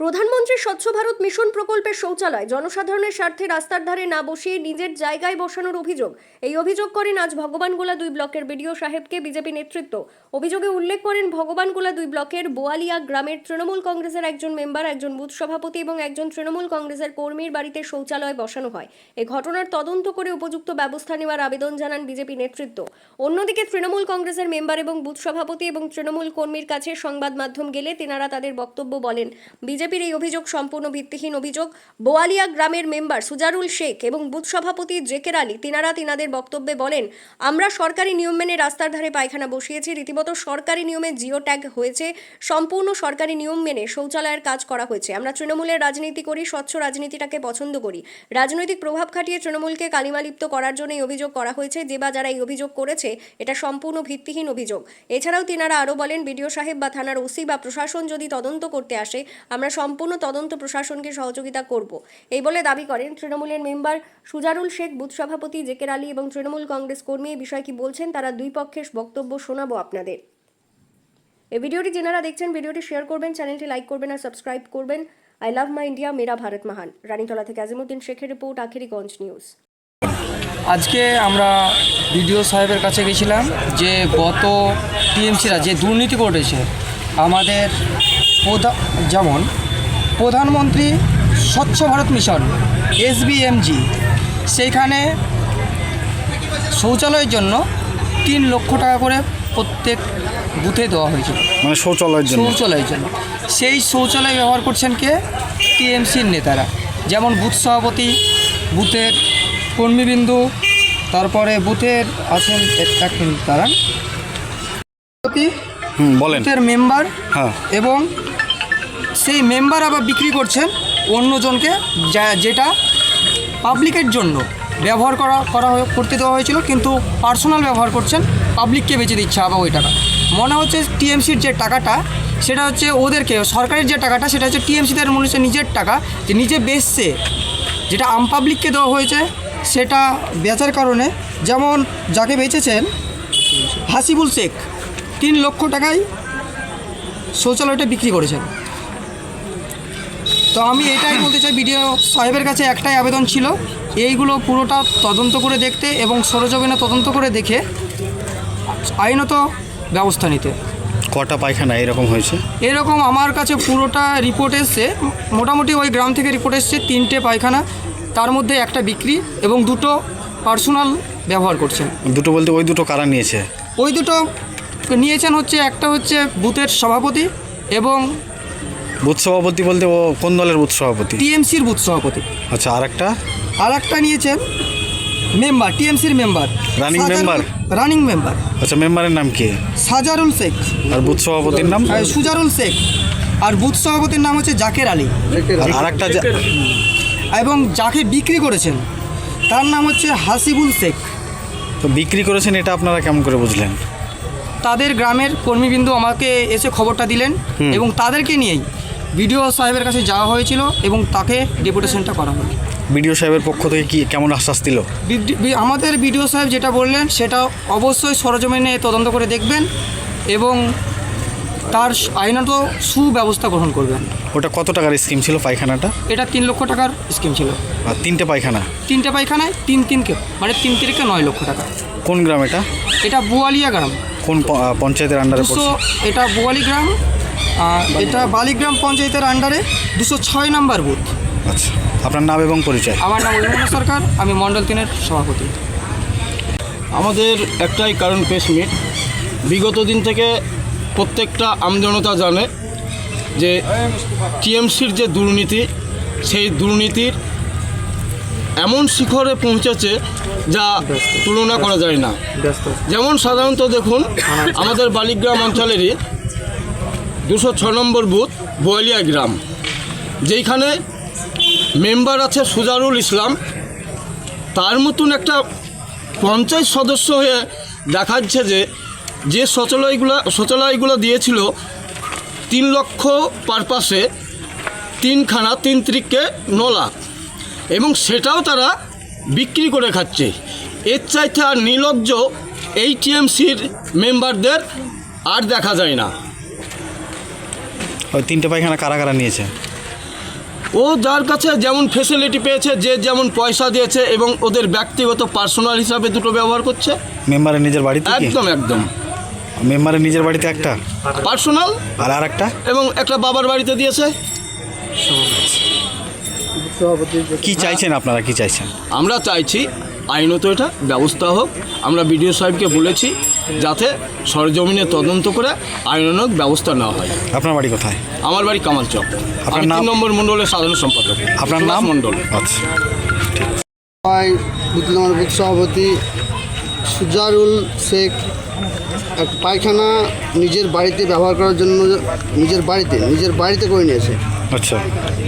প্রধানমন্ত্রী স্বচ্ছ ভারত মিশন প্রকল্পের শৌচালয় জনসাধারণের স্বার্থে রাস্তার ধারে না বসিয়ে নিজের জায়গায় বসানোর অভিযোগ। এই অভিযোগ করেন আজ ভগবানগোলা 2 ব্লকের বিডিও সাহেবকে বিজেপি নেতৃত্ব। অভিযোগে উল্লেখ করেন ভগবানগোলা 2 ব্লকের বোয়ালিয়া গ্রামের তৃণমূল কংগ্রেসের একজন মেম্বার, একজন বুথ সভাপতি এবং একজন তৃণমূল কংগ্রেসের কর্মীর বাড়িতে শৌচালয় বসানো হয়। এই ঘটনার তদন্ত করে উপযুক্ত ব্যবস্থা নেওয়ার আবেদন জানান বিজেপি নেতৃত্ব। অন্যদিকে তৃণমূল কংগ্রেসের মেম্বার এবং বুথ সভাপতি এবং তৃণমূল কর্মীর কাছে সংবাদ মাধ্যম গেলে তেনারা তাদের বক্তব্য বলেন। বিজেপির এই অভিযোগ সম্পূর্ণ ভিত্তিহীন অভিযোগ। বোয়ালিয়া গ্রামের মেম্বার সুজারুল শেখ এবং বুথ সভাপতি জেকের আলী তিনাদের বক্তব্যে বলেন, আমরা সরকারি নিয়ম মেনে রাস্তার ধারে পায়খানা বসিয়েছি, রীতিমতো সরকারি নিয়মে জিও ট্যাগ হয়েছে, সম্পূর্ণ সরকারি নিয়ম মেনে শৌচালয়ের কাজ করা হয়েছে। আমরা তৃণমূলের রাজনীতি করি, স্বচ্ছ রাজনীতিটাকে পছন্দ করি। রাজনৈতিক প্রভাব খাটিয়ে তৃণমূলকে কালিমালিপ্ত করার জন্য এই অভিযোগ করা হয়েছে। যে বা যারা এই অভিযোগ করেছে এটা সম্পূর্ণ ভিত্তিহীন অভিযোগ। এছাড়াও তিনারা আরও বলেন, বিডিও সাহেব বা থানার ওসি বা প্রশাসন যদি তদন্ত করতে আসে, আমরা সম্পূর্ণ তদন্ত প্রশাসনকে সহযোগিতা করব, এই বলে দাবি করেন তৃণমূলের মেম্বার সুজারুল শেখ, বুথ সভাপতি জেকের আলী এবং তৃণমূল কংগ্রেস কর্মী। এই বিষয়ে কি বলছেন তারা দুই পক্ষের বক্তব্য শোনাবো আপনাদের। এই ভিডিওটি যারা দেখছেন ভিডিওটি শেয়ার করবেন, চ্যানেলটি লাইক করবেন আর সাবস্ক্রাইব করবেন। আই লাভ মাই ইন্ডিয়া, মেরা ভারত মহান। রানীতলা থেকে আজিমুদ্দিন শেখের রিপোর্ট, আখেরিগঞ্জ নিউজ। আজকে আমরা বিডিও সাহেবের কাছে গেছিলাম যে গত টিএমসিরা যে দুর্নীতি করেছে আমাদের যেমন প্রধানমন্ত্রী স্বচ্ছ ভারত মিশন SBMG, সেইখানে শৌচালয়ের জন্য 3 লক্ষ টাকা করে প্রত্যেক বুথে দেওয়া হয়েছিল, মানে শৌচালয়ের জন্য। সেই শৌচালয় ব্যবহার করছেন কে? টিএমসির নেতারা, যেমন বুথ সভাপতি, বুথের কর্মীবৃন্দু, তারপরে বুথের আছেন এক মিনিট দাঁড়ান, বুথের মেম্বার, এবং সেই মেম্বার আবার বিক্রি করছেন অন্যজনকে, যেটা পাবলিকের জন্য ব্যবহার করতে দেওয়া হয়েছিল, কিন্তু পার্সোনাল ব্যবহার করছেন, পাবলিককে বেচে দিচ্ছে আবার ওই টাকা। মনে হচ্ছে টিএমসির যে টাকাটা সেটা হচ্ছে ওদেরকে, সরকারের যে টাকাটা সেটা হচ্ছে টিএমসিদের মনে হচ্ছে নিজের টাকা, যে নিজে বেচছে, যেটা আম পাবলিককে দেওয়া হয়েছে সেটা বেচার কারণে, যেমন যাকে বেচেছেন হাসিবুল শেখ 3 লক্ষ টাকায় শৌচালয়টা বিক্রি করেছেন। তো আমি এটাই বলতে চাই, বিডিও সাহেবের কাছে একটাই আবেদন ছিল, এইগুলো পুরোটা তদন্ত করে দেখতে এবং সরেজমিনে তদন্ত করে দেখে আইনত ব্যবস্থা নিতে। কটা পায়খানা এরকম হয়েছে? এরকম আমার কাছে পুরোটা রিপোর্ট এসছে, মোটামুটি ওই গ্রাম থেকে রিপোর্ট এসছে 3টে পায়খানা, তার মধ্যে একটা বিক্রি এবং 2টো পার্সোনাল ব্যবহার করছেন। 2টো বলতে ওই 2টো কারা নিয়েছে? ওই 2টো নিয়েছেন হচ্ছে, একটা হচ্ছে বুথের সভাপতি, এবং বুথ সভাপতি বলতে ও কোন দলের বুথ সভাপতি? টিএমসির বুথ সভাপতি। আচ্ছা, আরেকটা নিয়েছেন মেম্বার, টিএমসির মেম্বার, রানিং মেম্বার। আচ্ছা, মেম্বারের নাম কি? সাজারুল শেখ। আর বুথ সভাপতির নাম? সুজারুল শেখ। আর বুথ সভাপতির নাম হচ্ছে জাকের আলী। আরেকটা এবং যাকে বিক্রি করেছেন তার নাম হচ্ছে হাসিবুল শেখ। তো বিক্রি করেছেন এটা আপনারা কেমন করে বুঝলেন? তাদের গ্রামের কর্মীবৃন্দু আমাকে এসে খবরটা দিলেন এবং তাদেরকে নিয়েই বিডিও সাহেবের কাছে যাওয়া হয়েছিল এবং তাকে ডেপুটেশনটা করা হলো। বিডিও সাহেবের পক্ষ থেকে কি কেমন আশ্বাস দিল? আমাদের বিডিও সাহেব যেটা বললেন সেটা অবশ্যই সরেজমিনে তদন্ত করে দেখবেন এবং তার আইনত সুব্যবস্থা গ্রহণ করবেন। ওটা কত টাকার স্কিম ছিল পায়খানাটা? এটা 3 লক্ষ টাকার স্কিম ছিল। আর 3টে পায়খানায় 3 মানে 3 থেকে 9 লক্ষ টাকা। কোন গ্রাম এটা? এটা বোয়ালিয়া গ্রাম। কোন পঞ্চায়েতের আন্ডারে পড়ছে? এটা বোয়ালি গ্রাম, এটা বালিগ্রাম পঞ্চায়েতের আন্ডারে 206 নম্বর বুথ। আচ্ছা, আপনার নাম এবং পরিচয়? আমার নাম অভিমন্যু সরকার, আমি মণ্ডল 3-এর সভাপতি। আমাদের একটাই কারণ প্রেসমিট। বিগত দিন থেকে প্রত্যেকটা আমজনতা জানে যে টিএমসির যে দুর্নীতি, সেই দুর্নীতির এমন শিখরে পৌঁছেছে যা তুলনা করা যায় না। যেমন সাধারণত দেখুন, আমাদের বালিগ্রাম অঞ্চলেরই 206 নম্বর বুথ বোয়ালিয়া গ্রাম, যেইখানে মেম্বার আছে সুজারুল ইসলাম, তার মতন একটা পঞ্চায়েত সদস্য হয়ে দেখাচ্ছে যে শৌচালয়গুলো দিয়েছিল 3 লক্ষ পারপাসে 3খানা 3 ত্রিকে 9 লাখ, এবং সেটাও তারা বিক্রি করে খাচ্ছে। এর চাইতে আর নির্লজ্জ এই টিএমসির মেম্বারদের আর দেখা যায় না। ওই 3টে পায়খানা কারা কারা নিয়েছে? ও যার কাছে যেমন ফেসিলিটি পেয়েছে, যে যেমন পয়সা দিয়েছে এবং ওদের ব্যক্তিগত পার্সোনাল হিসাবে দুটো ব্যবহার করছে। মেম্বারের নিজের বাড়িতে কি? একদম একদম মেম্বারের নিজের বাড়িতে একটা, পার্সোনাল, আর একটা এবং একটা বাবার বাড়িতে দিয়েছে। কি চাইছেন আপনারা, কি চাইছেন? আমরা চাইছি আইনত এটা ব্যবস্থা হোক। আমরা বিডিও সাহেবকে বলেছি যাতে সরজমিনে তদন্ত করে আইনানুগ ব্যবস্থা নেওয়া হয়। আপনার বাড়ি কোথায়? আমার বাড়ি কামাল চক, আপনার আমি নাম? 3 নম্বর মণ্ডলের সাধারণ সম্পাদক। আপনার সুভাষ নাম? মণ্ডল। আচ্ছা, বুথ সভাপতি সুজারুল শেখ এক পায়খানা নিজের বাড়িতে ব্যবহার করার জন্য নিজের বাড়িতে করে নিয়েছে। আচ্ছা,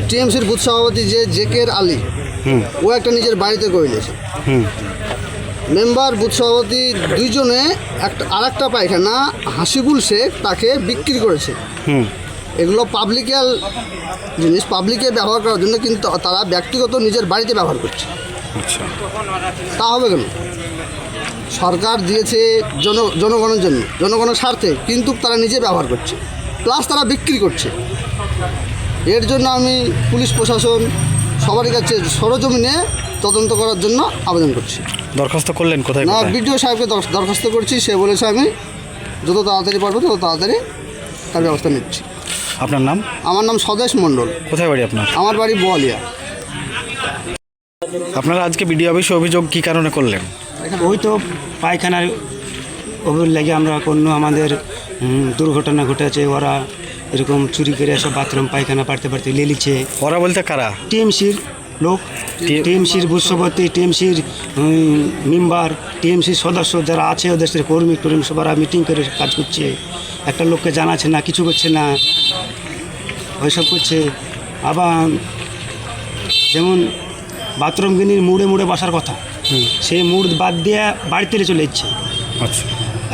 টিএমসির বুথ সভাপতি যে জেকের আলী, ও একটা নিজের বাড়িতে করে নিয়েছে। মেম্বার বুথ সভাপতি দুইজনে আরেকটা পায়খানা হাসিবুল শেখ তাকে বিক্রি করেছে। এগুলো পাবলিকের জিনিস, পাবলিকে ব্যবহার করার জন্য, কিন্তু তারা ব্যক্তিগত নিজের বাড়িতে ব্যবহার করছে। আচ্ছা, তা হবে কেন? সরকার দিয়েছে জনগণের জন্য, জনগণের স্বার্থে, কিন্তু তারা নিজে ব্যবহার করছে, প্লাস তারা বিক্রি করছে। এর জন্য আমি পুলিশ প্রশাসন সবার কাছে সরজমিনে তদন্ত করার জন্য আবেদন করছি। দরখাস্ত করলেন কোথায়? না, বিডিও সাহেবকে দরখাস্ত করছি। সে বলেছে আমি যত তাড়াতাড়ি পারবো তত তাড়াতাড়ি তার ব্যবস্থা নিচ্ছি। আপনার নাম? আমার নাম স্বদেশ মণ্ডল। কোথায় বাড়ি আপনার? আমার বাড়ি বোয়ালিয়া। আপনারা আজকে বিডিও অফিসে অভিযোগ কি কারণে করলেন? ওই তো পায়খানার ওগুলো লেগে আমরা কোনো আমাদের দুর্ঘটনা ঘটেছে। ওরা এরকম চুরি করে সব বাথরুম পায়খানা পাড়তে লেলিছে। ওরা বলতে কারা? টিএমসির লোক, টিএমসির বুথসভাপতি, টিএমসির মেম্বার, টিএমসির সদস্য যারা আছে, ওদের সাথে কর্মী সবারা মিটিং করে কাজ করছে। একটা লোককে জানাচ্ছে না, কিছু করছে না, ওইসব করছে। আবার যেমন বাথরুম গিনির মুড়ে বসার কথা, সেই মুড় বাদ দিয়ে বাড়িতে চলে যাচ্ছে। আচ্ছা,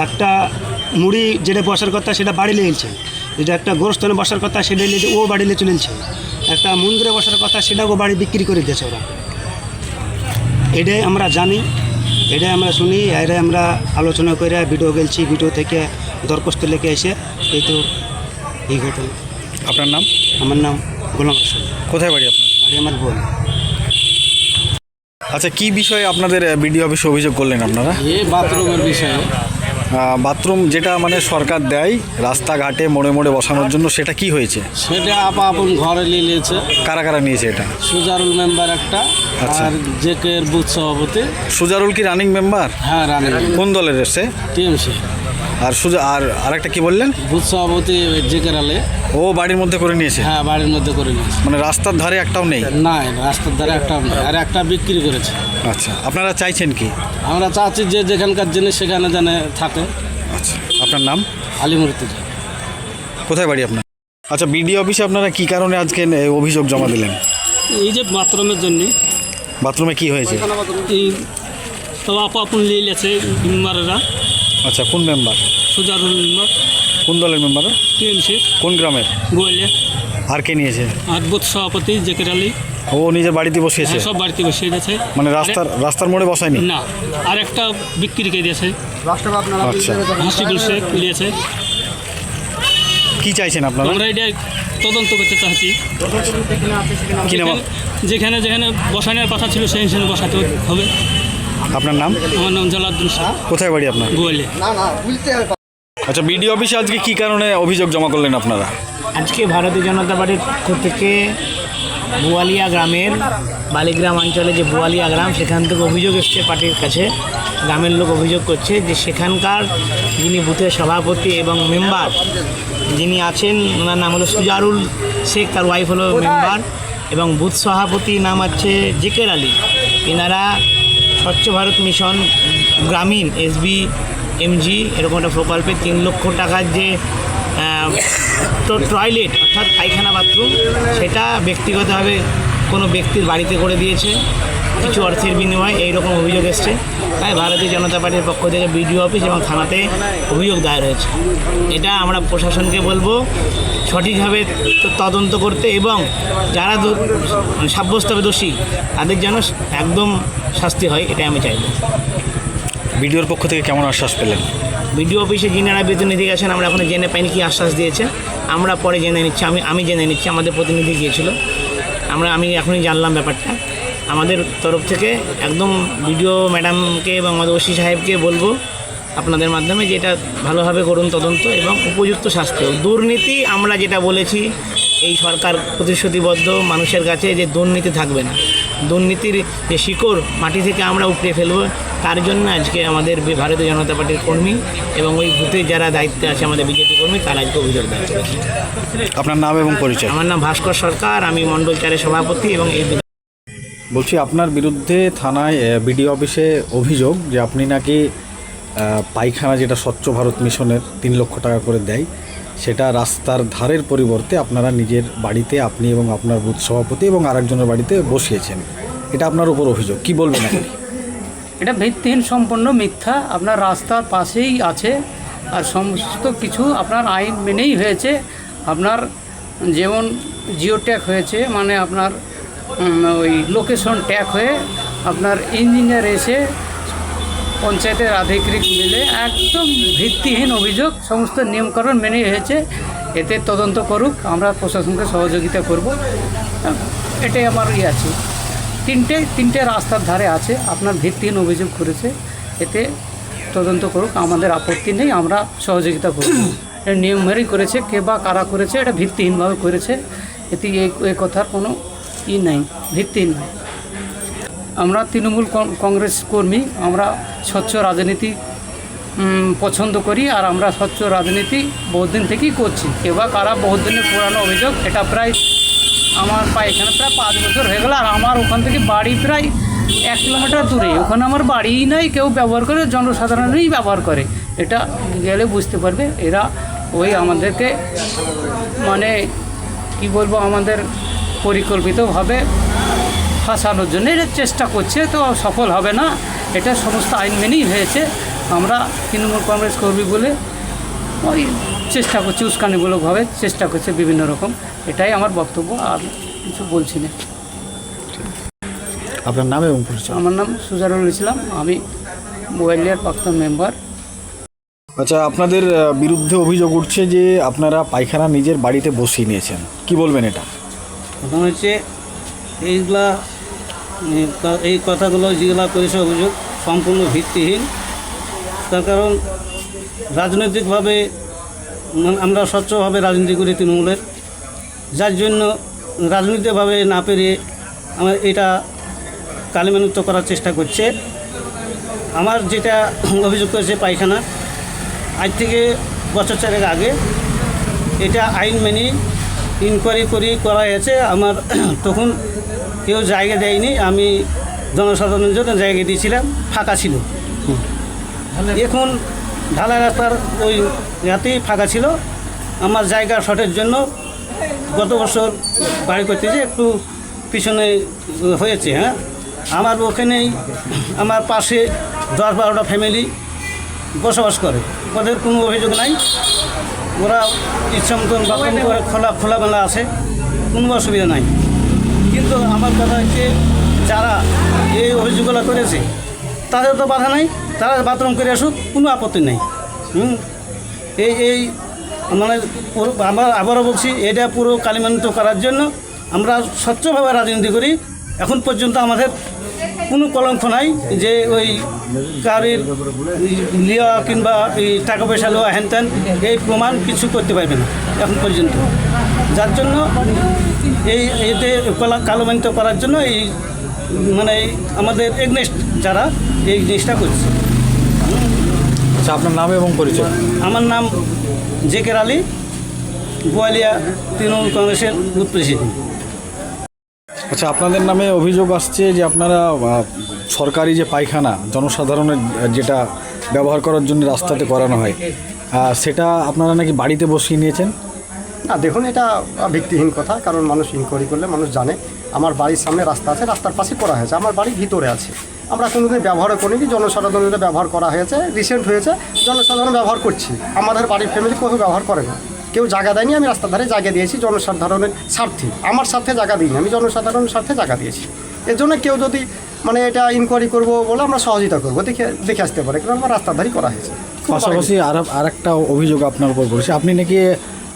একটা মুড়ি যেটা বসার কথা সেটা বাড়ি লেগেছে, যেটা একটা গোরস্থানে বসার কথা সেটা নিয়ে ও বাড়ি চলে যাচ্ছে। একটা মন্দিরে বসার কথা সেটাও বাড়ি বিক্রি করে দিয়েছে ওরা। এটাই আমরা জানি, এটাই আমরা শুনি, এটাই আমরা আলোচনা করে ভিডিও গেলছি। ভিডিও থেকে দরখাস্ত লেখে এসে এই তো এই ঘটনা। আপনার নাম? আমার নাম গোলাম রসুল। কোথায় বাড়ি আপনার? বাড়ি আমার বোন। আচ্ছা, কি বিষয়ে আপনাদের বিডিও অফিসে অভিযোগ করলেন আপনারা? এই বাথরুমের বিষয়ে। বাথরুম যেটা মানে সরকার দেয় রাস্তাঘাটে মোড়ে বসানোর জন্য, সেটা কি হয়েছে? সেটা আপন ঘরে নিয়েছে। কারা কারা নিয়েছে এটা? সুজারুল মেম্বার একটা, আচ্ছা। আর জেকের বুথ সভাপতি। সুজারুল কি রানিং মেম্বার? হ্যাঁ, রানিং। কোন দলের এসছে? টিএমসি। আর আরেকটা কি বললেন? বুথ সভাপতি জেকের আলী। ও বাড়ির মধ্যে করে নিয়েছে? হ্যাঁ, বাড়ির মধ্যে করে নিয়েছে। মানে রাস্তার ধারে একটাও নেই? না, রাস্তার ধারে একটা নেই, আর একটা বিক্রি করেছে। আচ্ছা, আপনারা চাইছেন কি? আমরা চাচ্ছি যে যেখানকার জিনিস সেখানে যেন থাকে। আচ্ছা, আপনার নাম? আলী মুর্তজা। কোথায় বাড়ি আপনার? আচ্ছা, বিডিও অফিসে আপনারা কি কারণে আজকে অভিযোগ জমা দিলেন? এই যে বাথরুমের জন্য। বাথরুমে কি হয়েছে? এই তো আপন লিয়ে আছে মেম্বাররা। আচ্ছা, কোন মেম্বার? সুজারুল মেম্বার। কোন দলের মেম্বার? টিএমসি। কোন গ্রামের? গোয়ালিয়া। আর কে নিয়েছে? আর বুথ সভাপতি জেকের আলী। ও নিজের বাড়িতে বসিয়েছে? হ্যাঁ, সব বাড়িতে বসিয়ে গেছে। মানে রাস্তার মোড়ে বসায়নি? না, আর একটা বিক্রি করে দিয়েছে। আচ্ছা, হাসিবুল শেখ নিয়েছে। কি চাইছেন আপনারা? আমরা এটা তদন্ত করতে চাচ্ছি। কি নাম? যেখানে বসানোর কথা ছিল সেখানে বসাতে হবে। আপনার নাম? আমার নাম জালাউদ্দিন শাহ। কোথায় বাড়ি আপনার? গোয়ালিয়া। আচ্ছা, বিডিও অফিসে আজকে কি কারণে অভিযোগ জমা করলেন আপনারা? আজকে ভারতীয় জনতা পার্টির পক্ষ থেকে বোয়ালিয়া গ্রামের বালিগ্রাম অঞ্চলে যে বোয়ালিয়া গ্রাম, সেখান থেকে অভিযোগ এসছে পার্টির কাছে। গ্রামের লোক অভিযোগ করছে যে সেখানকার যিনি বুথের সভাপতি এবং মেম্বার যিনি আছেন, ওনার নাম হলো সুজারুল শেখ, তার ওয়াইফ হলো মেম্বার, এবং বুথ সভাপতি নাম হচ্ছে জেকের আলী। এনারা স্বচ্ছ ভারত মিশন গ্রামীণ SBMG এরকম একটা প্রকল্পে 3 লক্ষ টাকার যে টয়লেট অর্থাৎ পায়খানা বাথরুম, সেটা ব্যক্তিগতভাবে কোনো ব্যক্তির বাড়িতে করে দিয়েছে কিছু অর্থের বিনিময়ে, এইরকম অভিযোগ এসছে। তাই ভারতীয় জনতা পার্টির পক্ষ থেকে বিডিও অফিস এবং থানাতে অভিযোগ দায়ের হয়েছে। এটা আমরা প্রশাসনকে বলবো সঠিকভাবে তদন্ত করতে, এবং যারা সাব্যস্ত হবে দোষী তাদের যেন একদম শাস্তি হয়, এটাই আমি চাইব। বিডিওর পক্ষ থেকে কেমন আশ্বাস পেলেন? বিডিও অফিসে যিনারা প্রতিনিধি গেছেন, আমরা এখনো জেনে পাইনি কি আশ্বাস দিয়েছে। আমরা পরে জেনে নিচ্ছি, আমি জেনে নিচ্ছি। আমাদের প্রতিনিধি গিয়েছিল, আমি এখনই জানলাম ব্যাপারটা। আমাদের তরফ থেকে একদম বিডিও ম্যাডামকে এবং আমাদের ওসি সাহেবকে বলবো আপনাদের মাধ্যমে যে এটা ভালোভাবে করুন তদন্ত এবং উপযুক্ত শাস্তি হোক। দুর্নীতি আমরা যেটা বলেছি, এই সরকার প্রতিশ্রুতিবদ্ধ মানুষের কাছে যে দুর্নীতি থাকবে না, দুর্নীতির যে শিকড় মাটি থেকে আমরা উপড়ে ফেলবো, তার জন্য আজকে আমাদের ভারতীয় জনতা পার্টির কর্মী এবং ওই বুথে যারা দায়িত্বে আছে আমাদের বিজেপি কর্মী, তারা আজকে অভিযোগ দায়ের করেছে। আপনার নাম এবং পরিচয়? আমার নাম ভাস্কর সরকার, আমি মণ্ডল 4-এর সভাপতি এবং এই বলছি, আপনার বিরুদ্ধে থানায় বিডিও অফিসে অভিযোগ যে আপনি নাকি পায়খানা, যেটা স্বচ্ছ ভারত মিশনের 3 লক্ষ টাকা করে দেয়, সেটা রাস্তার ধারের পরিবর্তে আপনারা নিজের বাড়িতে, আপনি এবং আপনার বুথ সভাপতি এবং আরেকজনের বাড়িতে বসিয়েছেন। এটা আপনার উপর অভিযোগ, কি বলবেন আপনি? এটা ভিত্তিহীন, সম্পূর্ণ মিথ্যা। আপনার রাস্তার পাশেই আছে আর সমস্ত কিছু আপনার আইন মেনেই হয়েছে। আপনার যেমন জিও ট্যাগ হয়েছে, মানে আপনার ওই লোকেশন ট্যাগ হয়ে আপনার ইঞ্জিনিয়ার এসে পঞ্চায়েতের আধিকারিক মিলে একদম ভিত্তিহীন অভিযোগ, সমস্ত নিয়মকানুন মেনে হয়েছে। এতে তদন্ত করুক, আমরা প্রশাসনকে সহযোগিতা করব। এটাই আমার আছে। তিনটে রাস্তার ধারে আছে, আপনার ভিত্তিহীন অভিযোগ করেছে, এতে তদন্ত করুক, আমাদের আপত্তি নেই, আমরা সহযোগিতা করব। এটা নিয়ম মেরেই করেছে, কে বা কারা করেছে, এটা ভিত্তিহীনভাবে করেছে। এতে এই কথার কোনো নাই, ভিত্তিহীন নয়। আমরা তৃণমূল কংগ্রেস কর্মী, আমরা স্বচ্ছ রাজনীতি পছন্দ করি, আর আমরা স্বচ্ছ রাজনীতি বহুদিন থেকেই করছি। কে বা কারা বহুত দিনের পুরানো অভিযোগ, এটা প্রায় আমার এখানে প্রায় 5 বছর হয়ে গেল। আর আমার ওখান থেকে বাড়ি প্রায় 1 কিলোমিটার দূরে, ওখানে আমার বাড়িই নাই, কেউ ব্যবহার করে, জনসাধারণই ব্যবহার করে। এটা গেলে বুঝতে পারবে। এরা ওই আমাদেরকে মানে কি বলবো, আমাদের পরিকল্পিতভাবে ফাঁসানোর জন্য এটা চেষ্টা করছে, তো সফল হবে না। এটা সমস্ত আইন মেনেই হয়েছে। আমরা তৃণমূল কংগ্রেস কর্মী বলে ওই চেষ্টা করছি, উস্কানিমূলকভাবে চেষ্টা করছে বিভিন্ন রকম। এটাই আমার বক্তব্য, আর কিছু বলছি না। আপনার নাম এবং পরিচয়? আমার নাম সুজারুল ইসলাম, আমি বোয়ালিয়ার প্রাক্তন মেম্বার। আচ্ছা, আপনাদের বিরুদ্ধে অভিযোগ উঠছে যে আপনারা পায়খানা নিজের বাড়িতে বসিয়ে নিয়েছেন, কি বলবেন এটা? প্রথম হচ্ছে এই কথাগুলো যেগুলো করেছে অভিযোগ সম্পূর্ণ ভিত্তিহীন। তার কারণ রাজনৈতিকভাবে আমরা স্বচ্ছভাবে রাজনীতি করি তৃণমূলের, যার জন্য রাজনৈতিকভাবে না পেরে আমার এটা কালিমালিপ্ত করার চেষ্টা করছে। আমার যেটা অভিযোগ করেছে পায়খানা, আজ থেকে বছর 4 আগে এটা আইন মেনে ইনকোয়ারি করা হয়েছে। আমার তখন কেউ জায়গা দেয়নি, আমি জনসাধারণের জন্য জায়গা দিয়েছিলাম, ফাঁকা ছিল। এখন ঢালাই রাস্তার ওই রাতেই ফাঁকা ছিল। আমার জায়গা শর্টের জন্য গত বছর বাড়ি করতে যে একটু পিছনে হয়েছে। হ্যাঁ, আমার ওখানেই আমার পাশে 10-12টা ফ্যামিলি বসবাস করে, ওদের কোনো অভিযোগ নাই। ওরা ইচ্ছা মতন বাথরুম করে খোলামেলা আছে, কোনো অসুবিধা নাই। কিন্তু আমার কথা হচ্ছে, যারা এই অভিযোগগুলো করেছে তাদের তো বাধা নাই, তারা বাথরুম করে আসুক, কোনো আপত্তি নেই। এই মানে আমরা আবারও বলছি, এটা পুরো কালিমালিপ্ত করার জন্য আমরা স্বচ্ছভাবে রাজনীতি করি। এখন পর্যন্ত আমাদের কোনো কলঙ্ক নাই যে ওই কারির লিয়া কিংবা এই টাকা পয়সা লওয়া হ্যান, এই প্রমাণ কিছু করতে পারবে না এখন পর্যন্ত। যার জন্য এতে কালিমালিপ্ত করার জন্য এই মানে আমাদের এগনেস্ট যারা এই জিনিসটা করছে। আচ্ছা, আপনার নাম এবং পরিচয়? আমার নাম জেকের আলী, বোয়ালিয়া তৃণমূল কংগ্রেসের বুথ প্রেসিডেন্ট। আচ্ছা, আপনাদের নামে অভিযোগ আসছে যে আপনারা সরকারি যে পায়খানা জনসাধারণের যেটা ব্যবহার করার জন্য রাস্তাতে করানো হয়, সেটা আপনারা নাকি বাড়িতে বসিয়ে নিয়েছেন। না, দেখুন, এটা ভিত্তিহীন কথা। কারণ মানুষ ইনকোয়ারি করলে মানুষ জানে আমার বাড়ির সামনে রাস্তা আছে, রাস্তার পাশে করা হয়েছে, আমার বাড়ির ভিতরে আছে। আমরা কোনোদিন ব্যবহারও করিনি, জনসাধারণের ব্যবহার করা হয়েছে, রিসেন্ট হয়েছে, জনসাধারণ ব্যবহার করছি। আমাদের বাড়ির ফ্যামিলি কেউ ব্যবহার করে না, কেউ জায়গা দেয়নি। আমি রাস্তার ধারে জায়গা দিয়েছি জনসাধারণের স্বার্থে, আমার স্বার্থে জায়গা দিইনি, আমি জনসাধারণের স্বার্থে জায়গা দিয়েছি। এর জন্য কেউ যদি মানে এটা ইনকোয়ারি করবো বলে আমরা সহযোগিতা করবো, দেখে আসতে পারে, কারণ আমার রাস্তার ধারেই করা হয়েছে। পাশাপাশি আর একটা অভিযোগ আপনার উপর করেছে, আপনি নাকি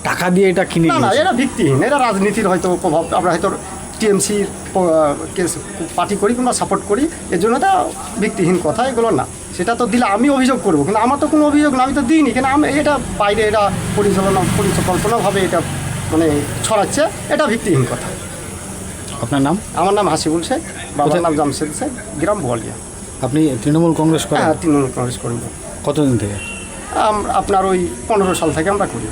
টাকা দিয়ে এটা কিনে। না, এরা ভিত্তিহীন, এরা রাজনীতির হয়তো প্রভাব, আমরা হয়তো টিএমসির পার্টি করি কিংবা সাপোর্ট করি, এর জন্য এটা ভিত্তিহীন কথা, এগুলো না। সেটা তো দিলে আমি অভিযোগ করবো, কিন্তু আমার তো কোনো অভিযোগ না, আমি তো দিইনি। কেন আমি এটা বাইরে এটা পরিকল্পনাভাবে এটা মানে ছড়াচ্ছে, এটা ভিত্তিহীন কথা। আপনার নাম? আমার নাম হাসিবুল শেখ, বাবার নাম জামশেদ শেখ, গ্রাম বোয়ালিয়া। আপনি তৃণমূল কংগ্রেস করেন? হ্যাঁ, তৃণমূল কংগ্রেস করি। কতদিন থেকে? আপনার ওই 15 সাল থেকে আমরা করি।